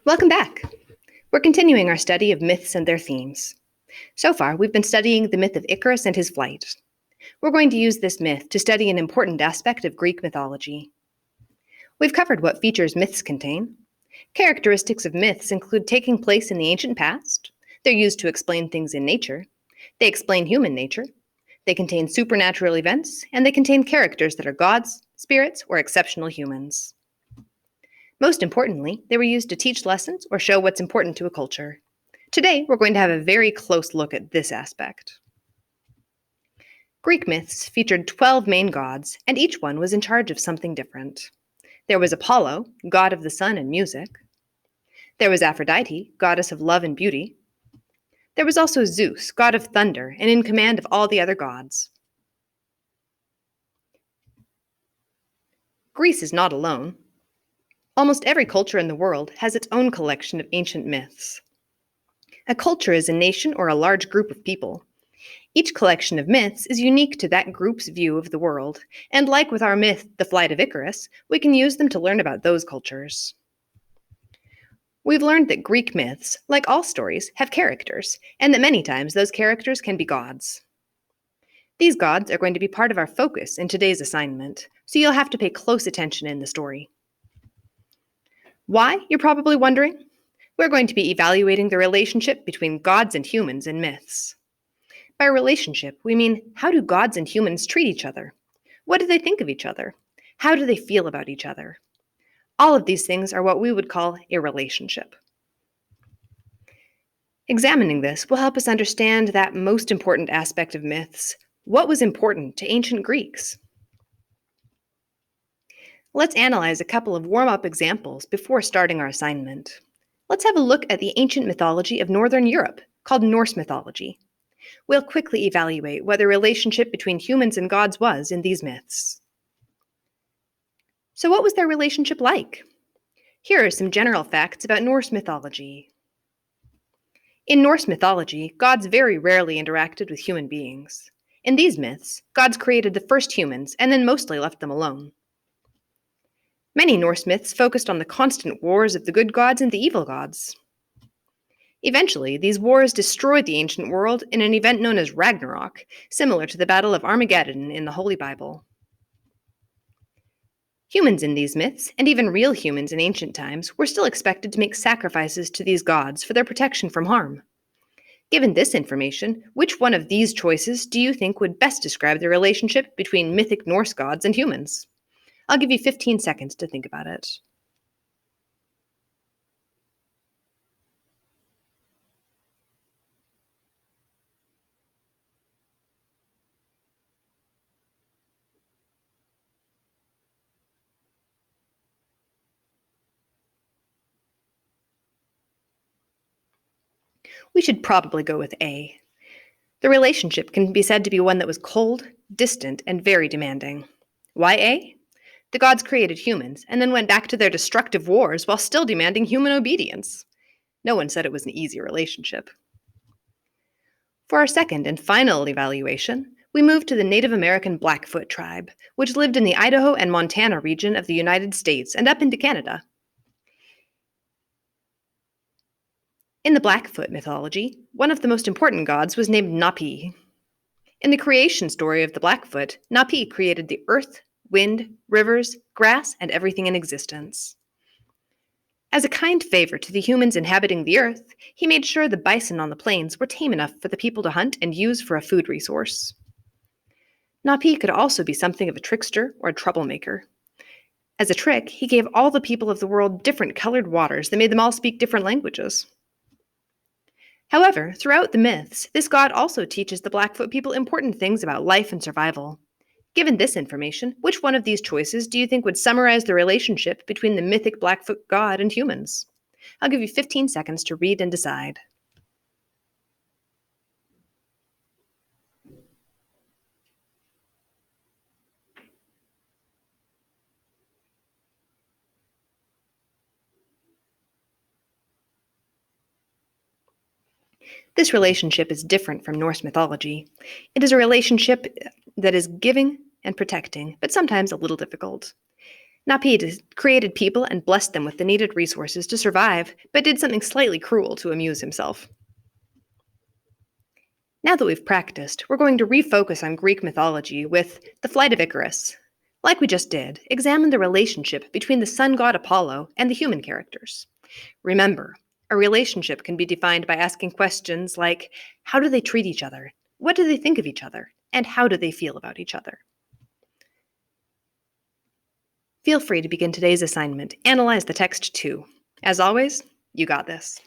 Welcome back. We're continuing our study of myths and their themes. So far, we've been studying the myth of Icarus and his flight. We're going to use this myth to study an important aspect of Greek mythology. We've covered what features myths contain. Characteristics of myths include taking place in the ancient past. They're used to explain things in nature. They explain human nature. They contain supernatural events, and they contain characters that are gods, spirits, or exceptional humans. Most importantly, they were used to teach lessons or show what's important to a culture. Today, we're going to have a very close look at this aspect. Greek myths featured 12 main gods, and each one was in charge of something different. There was Apollo, god of the sun and music. There was Aphrodite, goddess of love and beauty. There was also Zeus, god of thunder, and in command of all the other gods. Greece is not alone. Almost every culture in the world has its own collection of ancient myths. A culture is a nation or a large group of people. Each collection of myths is unique to that group's view of the world, and like with our myth, The Flight of Icarus, we can use them to learn about those cultures. We've learned that Greek myths, like all stories, have characters, and that many times those characters can be gods. These gods are going to be part of our focus in today's assignment, so you'll have to pay close attention in the story. Why, you're probably wondering? We're going to be evaluating the relationship between gods and humans in myths. By relationship, we mean how do gods and humans treat each other? What do they think of each other? How do they feel about each other? All of these things are what we would call a relationship. Examining this will help us understand that most important aspect of myths, what was important to ancient Greeks. Let's analyze a couple of warm-up examples before starting our assignment. Let's have a look at the ancient mythology of Northern Europe, called Norse mythology. We'll quickly evaluate what the relationship between humans and gods was in these myths. So what was their relationship like? Here are some general facts about Norse mythology. In Norse mythology, gods very rarely interacted with human beings. In these myths, gods created the first humans and then mostly left them alone. Many Norse myths focused on the constant wars of the good gods and the evil gods. Eventually, these wars destroyed the ancient world in an event known as Ragnarok, similar to the Battle of Armageddon in the Holy Bible. Humans in these myths, and even real humans in ancient times, were still expected to make sacrifices to these gods for their protection from harm. Given this information, which one of these choices do you think would best describe the relationship between mythic Norse gods and humans? I'll give you 15 seconds to think about it. We should probably go with A. The relationship can be said to be one that was cold, distant, and very demanding. Why A? The gods created humans and then went back to their destructive wars while still demanding human obedience. No one said it was an easy relationship. For our second and final evaluation, we move to the Native American Blackfoot tribe, which lived in the Idaho and Montana region of the United States and up into Canada. In the Blackfoot mythology, one of the most important gods was named Napi. In the creation story of the Blackfoot, Napi created the earth, wind, rivers, grass, and everything in existence. As a kind favor to the humans inhabiting the earth, he made sure the bison on the plains were tame enough for the people to hunt and use for a food resource. Napi could also be something of a trickster or a troublemaker. As a trick, he gave all the people of the world different colored waters that made them all speak different languages. However, throughout the myths, this god also teaches the Blackfoot people important things about life and survival. Given this information, which one of these choices do you think would summarize the relationship between the mythic Blackfoot god and humans? I'll give you 15 seconds to read and decide. This relationship is different from Norse mythology. It is a relationship that is giving and protecting, but sometimes a little difficult. Napi created people and blessed them with the needed resources to survive, but did something slightly cruel to amuse himself. Now that we've practiced, we're going to refocus on Greek mythology with the flight of Icarus. Like we just did, examine the relationship between the sun god Apollo and the human characters. Remember, a relationship can be defined by asking questions like how do they treat each other? What do they think of each other? And how do they feel about each other? Feel free to begin today's assignment. Analyze the text too. As always, you got this.